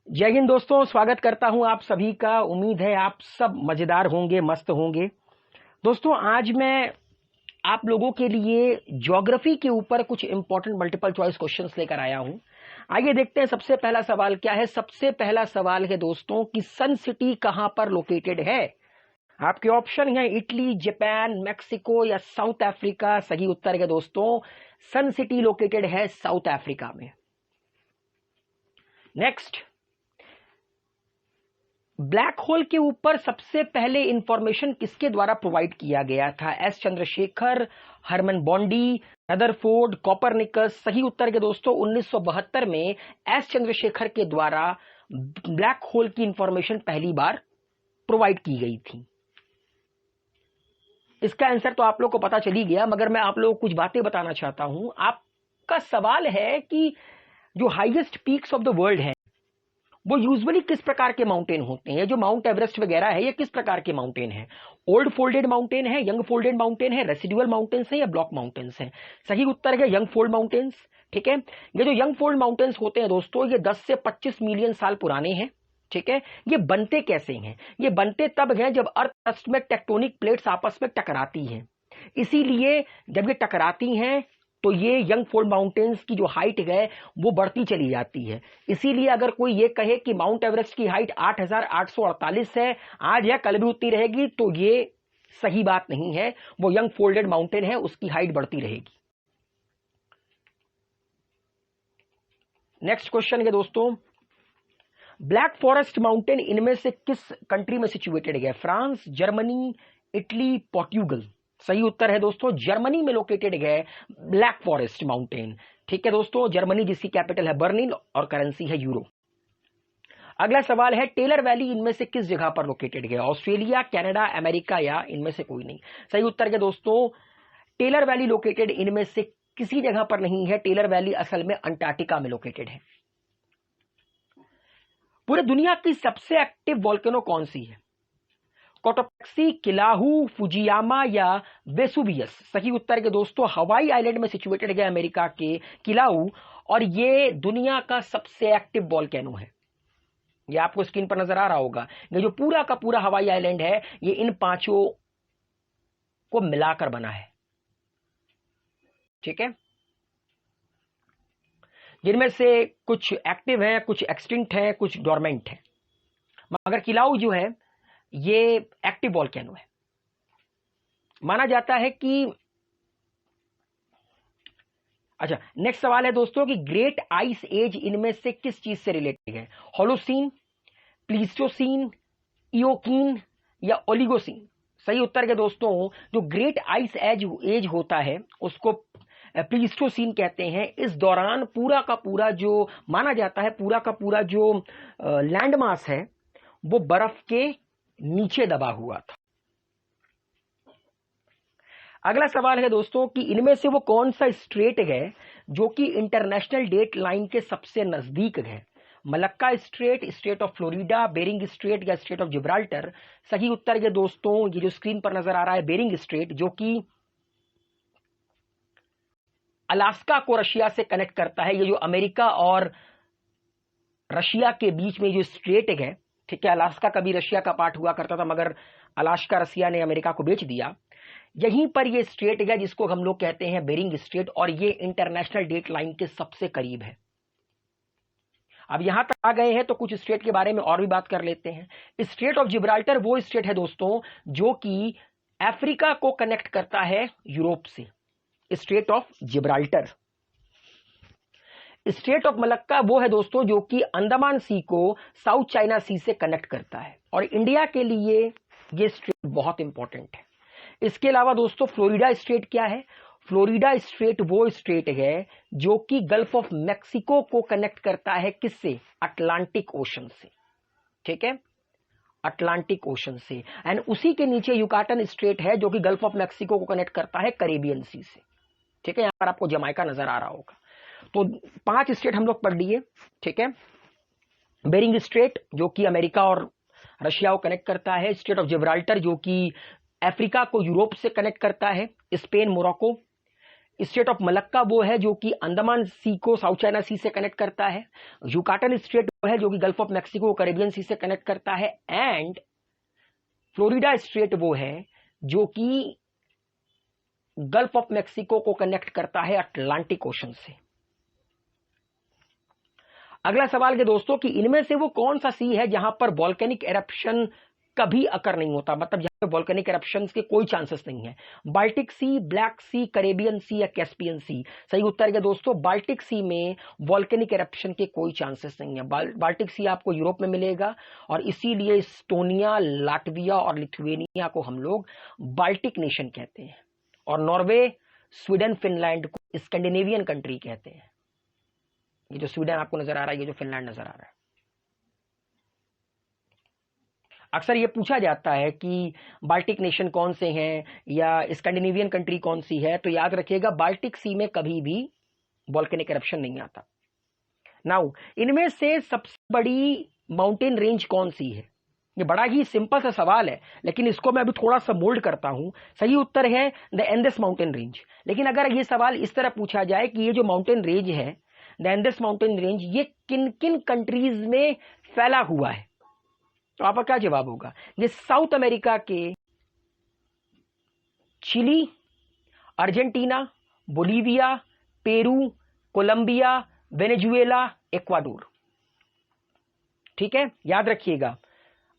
जय हिंद दोस्तों, स्वागत करता हूं आप सभी का। उम्मीद है आप सब मजेदार होंगे, मस्त होंगे। दोस्तों, आज मैं आप लोगों के लिए ज्योग्राफी के ऊपर कुछ इंपॉर्टेंट मल्टीपल चॉइस क्वेश्चंस लेकर आया हूं। आइए देखते हैं सबसे पहला सवाल क्या है। सबसे पहला सवाल है दोस्तों कि सन सिटी कहां पर लोकेटेड है। आपके ऑप्शन है इटली, जापान, मैक्सिको या साउथ अफ्रीका। सही उत्तर है दोस्तों, सन सिटी लोकेटेड है साउथ अफ्रीका में। नेक्स्ट, ब्लैक होल के ऊपर सबसे पहले इंफॉर्मेशन किसके द्वारा प्रोवाइड किया गया था। S Chandrasekhar, Hermann Bondi, Rutherford, Copernicus. सही उत्तर के दोस्तों 1972 में एस चंद्रशेखर के द्वारा ब्लैक होल की इंफॉर्मेशन पहली बार प्रोवाइड की गई थी। इसका आंसर तो आप लोग को पता चल ही गया, मगर मैं आप लोगों को कुछ बातें बताना चाहता हूं। आपका सवाल है कि जो highest peaks of the world है वो यूजुअली किस प्रकार के माउंटेन होते हैं। जो माउंट एवरेस्ट वगैरह है ये किस प्रकार के माउंटेन है। ओल्ड फोल्डेड माउंटेन है, यंग फोल्डेड माउंटेन है, रेसिडुअल माउंटेन्स है या ब्लॉक माउंटेन्स है। सही उत्तर है यंग फोल्ड माउंटेन्स। ठीक है, ये जो यंग फोल्ड माउंटेन्स होते हैं दोस्तों, ये 10 से 25 मिलियन साल पुराने हैं। ठीक है, ये बनते कैसे हैं? ये बनते तब हैं जब अर्थ क्रस्ट में टेक्टोनिक प्लेट्स आपस में टकराती हैं। इसीलिए जब ये टकराती हैं तो ये यंग फोल्ड माउंटेन्स की जो हाइट है वो बढ़ती चली जाती है। इसीलिए अगर कोई ये कहे कि माउंट एवरेस्ट की हाइट 8,848 है, आज या कल भी उतनी रहेगी, तो ये सही बात नहीं है। वो यंग फोल्डेड माउंटेन है, उसकी हाइट बढ़ती रहेगी। नेक्स्ट क्वेश्चन है दोस्तों, ब्लैक फॉरेस्ट माउंटेन इनमें से किस कंट्री में सिचुएटेड है। France, Germany, Italy, Portugal. सही उत्तर है दोस्तों जर्मनी में लोकेटेड है ब्लैक फॉरेस्ट माउंटेन। ठीक है दोस्तों, जर्मनी जिसकी कैपिटल है बर्लिन और करेंसी है यूरो। अगला सवाल है, टेलर वैली इनमें से किस जगह पर लोकेटेड है। ऑस्ट्रेलिया, कनाडा, अमेरिका या इनमें से कोई नहीं। सही उत्तर है दोस्तों, टेलर वैली लोकेटेड इनमें से किसी जगह पर नहीं है। टेलर वैली असल में अंटार्कटिका में लोकेटेड है। पूरे दुनिया की सबसे एक्टिव वोल्केनो कौन सी है। कोटोपेक्सी, किलाहू, फुजियामा या वेसुवियस। सही उत्तर के दोस्तों हवाई आइलैंड में सिचुएटेड है अमेरिका के किलाहू, और ये दुनिया का सबसे एक्टिव वोल्केनो है। ये आपको स्क्रीन पर नजर आ रहा होगा। ये जो पूरा का पूरा हवाई आइलैंड है ये इन पांचों को मिलाकर बना है। ठीक है, जिनमें से कुछ एक्टिव है, कुछ एक्सटिंक्ट है, कुछ डोरमेंट है, मगर किलाऊ जो है ये एक्टिव वोल्केनो है। माना जाता है कि अच्छा, नेक्स्ट सवाल है दोस्तों कि ग्रेट आइस एज इनमें से किस चीज से रिलेटेड है। होलोसीन, प्लीस्टोसीन, इयोकीन या ओलिगोसीन। सही उत्तर के दोस्तों जो ग्रेट आइस एज होता है उसको प्लीस्टोसीन कहते हैं। इस दौरान पूरा का पूरा जो माना जाता है, पूरा का पूरा जो लैंड मास है वो बर्फ के नीचे दबा हुआ था। अगला सवाल है दोस्तों कि इनमें से वो कौन सा स्ट्रेट है जो कि इंटरनेशनल डेट लाइन के सबसे नजदीक है। Malacca strait, strait of Florida, Bering strait या स्टेट ऑफ जिब्राल्टर। सही उत्तर है दोस्तों ये जो स्क्रीन पर नजर आ रहा है बेरिंग स्ट्रेट, जो कि अलास्का को रशिया से कनेक्ट करता है। ये जो अमेरिका और रशिया के बीच में जो स्ट्रेट है, ठीक है, अलास्का कभी रशिया का पार्ट हुआ करता था मगर अलास्का रशिया ने अमेरिका को बेच दिया। यहीं पर ये स्ट्रेट है जिसको हम लोग कहते हैं बेरिंग स्ट्रेट, और ये इंटरनेशनल डेट लाइन के सबसे करीब है। अब यहां तक आ गए हैं तो कुछ स्टेट के बारे में और भी बात कर लेते हैं। स्टेट ऑफ जिब्राल्टर वो स्टेट है दोस्तों जो कि अफ्रीका को कनेक्ट करता है यूरोप से। State of Gibraltar. State of Malacca वो है दोस्तों जो कि अंडमान सी को साउथ चाइना सी से कनेक्ट करता है, और इंडिया के लिए ये स्टेट बहुत इंपॉर्टेंट है। इसके अलावा दोस्तों फ्लोरिडा स्टेट क्या है। फ्लोरिडा स्टेट वो स्टेट है जो कि गल्फ ऑफ मैक्सिको को कनेक्ट करता है किससे, अटलांटिक ओशन से। ठीक है, अटलांटिक ओशन से। एंड उसी के नीचे युकाटन स्टेट है जो कि गल्फ ऑफ मैक्सिको को कनेक्ट करता है कैरेबियन सी से। ठीक है, यहां पर आपको जमाइका नजर आ रहा होगा। तो 5 स्टेट हम लोग पढ़ लिए। ठीक है, बेरिंग स्ट्रेट जो कि अमेरिका और रशिया को कनेक्ट करता है। स्टेट ऑफ जिब्राल्टर जो कि अफ्रीका को यूरोप से कनेक्ट करता है, Spain, Morocco. State of Malacca वो है जो कि अंडमान सी को साउथ चाइना सी से कनेक्ट करता है। युकाटन स्टेट वो है जो कि गल्फ ऑफ मैक्सिको को कैरेबियन सी से कनेक्ट करता है। एंड फ्लोरिडा स्टेट वो है जो कि गल्फ ऑफ मैक्सिको को कनेक्ट करता है अटलांटिक ओशन से। अगला सवाल के दोस्तों कि इनमें से वो कौन सा सी है जहां पर वॉल्केनिक एरप्शन कभी अकर नहीं होता, मतलब जहां पे वॉल्केनिक एरप्शंस के कोई चांसेस नहीं है। बाल्टिक सी, ब्लैक सी, कैरेबियन सी या कैस्पियन सी? सही उत्तर है दोस्तों, बाल्टिक सी में वॉल्केनिक एरप्शन के कोई चांसेस नहीं है। बाल्टिक सी आपको यूरोप में मिलेगा और इसीलिए एस्टोनिया, लाटविया और लिथुएनिया को हम लोग बाल्टिक नेशन कहते हैं और नॉर्वे, स्वीडन, फिनलैंड को स्कैंडिनेवियन कंट्री कहते हैं। ये जो स्वीडन आपको नजर आ रहा है, ये जो फिनलैंड नजर आ रहा है। अक्सर ये पूछा जाता है कि बाल्टिक नेशन कौन से हैं या स्कैंडिनेवियन कंट्री कौन सी है, तो याद रखिएगा बाल्टिक सी में कभी भी वॉल्केनिक एरप्शन नहीं आता। नाउ इनमें से सबसे बड़ी माउंटेन रेंज कौन सी है? ये बड़ा ही सिंपल सा सवाल है, लेकिन इसको मैं अभी थोड़ा सा मोल्ड करता हूं। सही उत्तर है द एंडेस माउंटेन रेंज। लेकिन अगर ये सवाल इस तरह पूछा जाए कि ये जो माउंटेन रेंज है द एंडेस माउंटेन रेंज, ये किन किन कंट्रीज में फैला हुआ है, तो आपका क्या जवाब होगा? ये साउथ अमेरिका के Chile, Argentina, Bolivia, Peru, Colombia, Venezuela, Ecuador. ठीक है, याद रखिएगा,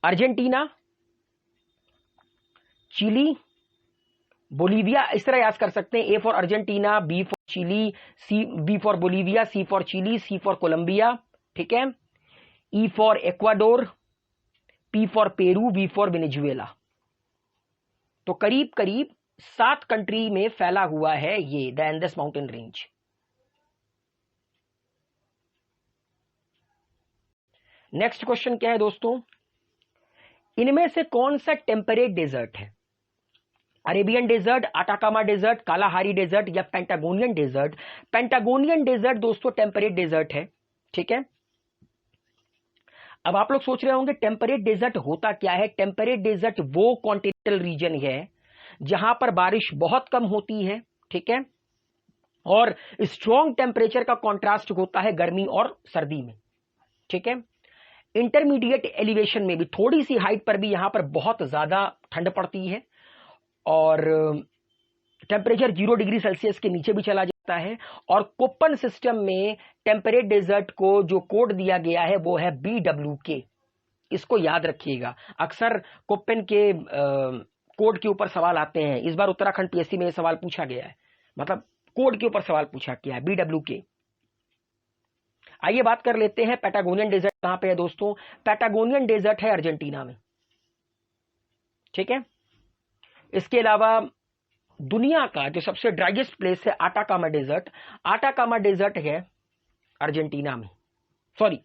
अर्जेंटीना, चिली, बोलीविया, इस तरह याद कर सकते हैं। A for Argentina, B for Chile, C, B for Bolivia, C for Chile, C for Colombia. ठीक है, E for Ecuador, P for Peru, V for Venezuela. तो करीब करीब 7 कंट्री में फैला हुआ है ये the Andes mountain range. Next question क्या है दोस्तों? इनमें से कौन सा टेम्परेट डेजर्ट है? Arabian desert, Atacama desert, Kalahari desert या पेंटागोनियन डेजर्ट? पेंटागोनियन डेजर्ट दोस्तों टेम्परेट डेजर्ट है। ठीक है, अब आप लोग सोच रहे होंगे टेम्परेट डेजर्ट होता क्या है? टेम्परेट डेजर्ट वो कॉन्टिनेंटल रीजन है जहां पर बारिश बहुत कम होती है। ठीक है, और स्ट्रॉन्ग टेम्परेचर का कॉन्ट्रास्ट होता है गर्मी और सर्दी में। ठीक है, इंटरमीडिएट एलिवेशन में भी, थोड़ी सी हाइट पर भी यहां पर बहुत ज्यादा ठंड पड़ती है और टेम्परेचर 0 डिग्री सेल्सियस के नीचे भी चला जाता है। और कोपन सिस्टम में टेम्परेट डेजर्ट को जो कोड दिया गया है वो है BWK। इसको याद रखिएगा, अक्सर कोपन के कोड के ऊपर सवाल आते हैं। इस बार उत्तराखंड PSC में सवाल पूछा गया है, मतलब कोड के ऊपर सवाल पूछा गया है, BWK। आइए बात कर लेते हैं पैटागोनियन डेजर्ट कहां पे है दोस्तों। पैटागोनियन डेजर्ट है अर्जेंटीना में। ठीक है, इसके अलावा दुनिया का जो सबसे ड्राइएस्ट प्लेस है आटाकामा डेजर्ट, आटाकामा डेजर्ट है अर्जेंटीना में, सॉरी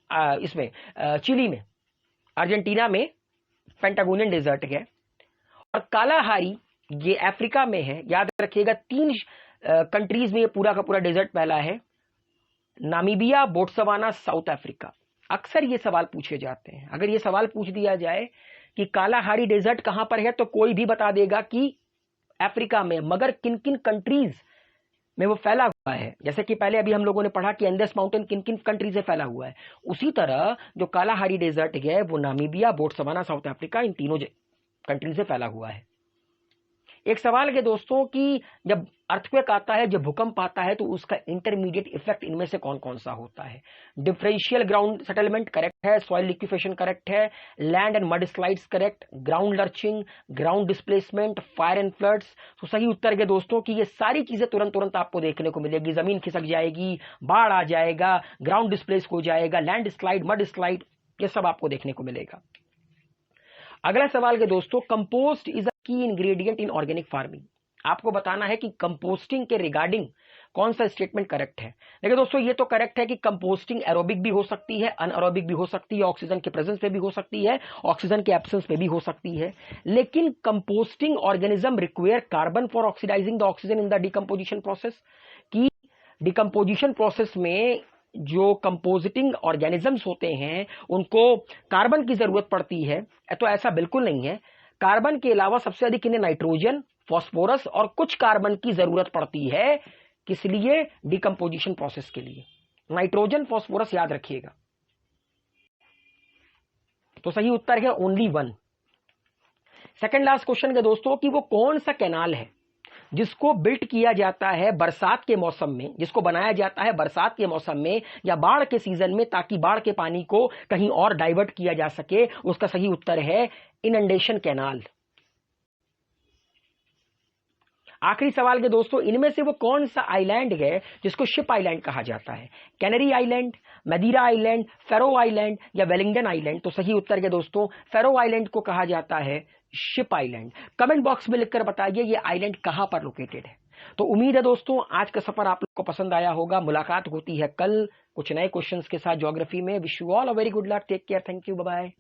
इसमें चिली में। अर्जेंटीना में पेंटागोनियन डेजर्ट है। और कालाहारी ये अफ्रीका में है। याद रखिएगा 3 कंट्रीज में ये पूरा का पूरा डेजर्ट फैला है, नामीबिया, बोट्सवाना, साउथ अफ्रीका। अक्सर ये सवाल पूछे जाते हैं। अगर ये सवाल पूछ दिया जाए कि कालाहारी डेजर्ट कहां पर है, तो कोई भी बता देगा कि अफ्रीका में, मगर किन किन कंट्रीज में वो फैला हुआ है। जैसे कि पहले अभी हम लोगों ने पढ़ा कि एंडेस माउंटेन किन किन कंट्रीज से फैला हुआ है, उसी तरह जो कालाहारी डेजर्ट है वो नामीबिया, बोट्सवाना, साउथ अफ्रीका, इन तीनों कंट्रीज से फैला हुआ है। एक सवाल है दोस्तों कि जब अर्थक्वेक आता है, जब भूकंप आता है, तो उसका इंटरमीडिएट इफेक्ट इनमें से कौन कौन सा होता है? डिफरेंशियल ग्राउंड सेटलमेंट करेक्ट है, सॉइल लिक्विफेशन करेक्ट है, land and mud slides correct, ground lurching, ground displacement, fire and floods. तो सही उत्तर है दोस्तों कि ये सारी चीजें तुरंत आपको देखने को मिलेगी। जमीन खिसक जाएगी, बाढ़ आ जाएगा, ग्राउंड डिस्प्लेस हो जाएगा, लैंड स्लाइड, मड स्लाइड, ये सब आपको देखने को मिलेगा। अगला सवाल है दोस्तों, कंपोस्ट इज अ की इंग्रेडिएंट इन ऑर्गेनिक फार्मिंग। आपको बताना है कि कंपोस्टिंग के रिगार्डिंग कौन सा स्टेटमेंट करेक्ट है। देखिए दोस्तों, ये तो करेक्ट है कि कंपोस्टिंग एरोबिक भी हो सकती है, अनएरोबिक भी हो सकती है, ऑक्सीजन के प्रेजेंस पे भी हो सकती है, ऑक्सीजन के एब्सेंस पे भी हो सकती है। लेकिन composting organism require carbon for oxidising the oxygen in the decomposition process. की डिकम्पोजिशन प्रोसेस में जो कंपोजिटिंग ऑर्गेनिजम्स होते हैं उनको कार्बन की जरूरत पड़ती है, तो ऐसा बिल्कुल नहीं है। कार्बन के अलावा सबसे अधिक इन्हें नाइट्रोजन, फास्फोरस और कुछ कार्बन की जरूरत पड़ती है किस लिए? डिकम्पोजिशन प्रोसेस के लिए। नाइट्रोजन फास्फोरस याद रखिएगा। तो सही उत्तर है ओनली 1। सेकंड लास्ट क्वेश्चन के दोस्तों कि वो कौन सा कैनाल है जिसको बिल्ट किया जाता है बरसात के मौसम में, जिसको बनाया जाता है बरसात के मौसम में या बाढ़ के सीजन में, ताकि बाढ़ के पानी को कहीं और डाइवर्ट किया जा सके। उसका सही उत्तर है इनंडेशन कैनाल। आखिरी सवाल के दोस्तों, इनमें से वो कौन सा आइलैंड है जिसको शिप आइलैंड कहा जाता है? कैनरी आइलैंड, मदीरा आइलैंड, फेरो आइलैंड या वेलिंगटन आइलैंड? तो सही उत्तर के दोस्तों फेरो आइलैंड को कहा जाता है शिप आइलैंड। कमेंट बॉक्स में लिखकर बताइए ये आइलैंड कहां पर लोकेटेड है। तो उम्मीद है दोस्तों आज का सफर आप लोग को पसंद आया होगा। मुलाकात होती है कल कुछ नए क्वेश्चंस के साथ ज्योग्राफी में। Wish you all a very good luck, take care, thank you, bye bye.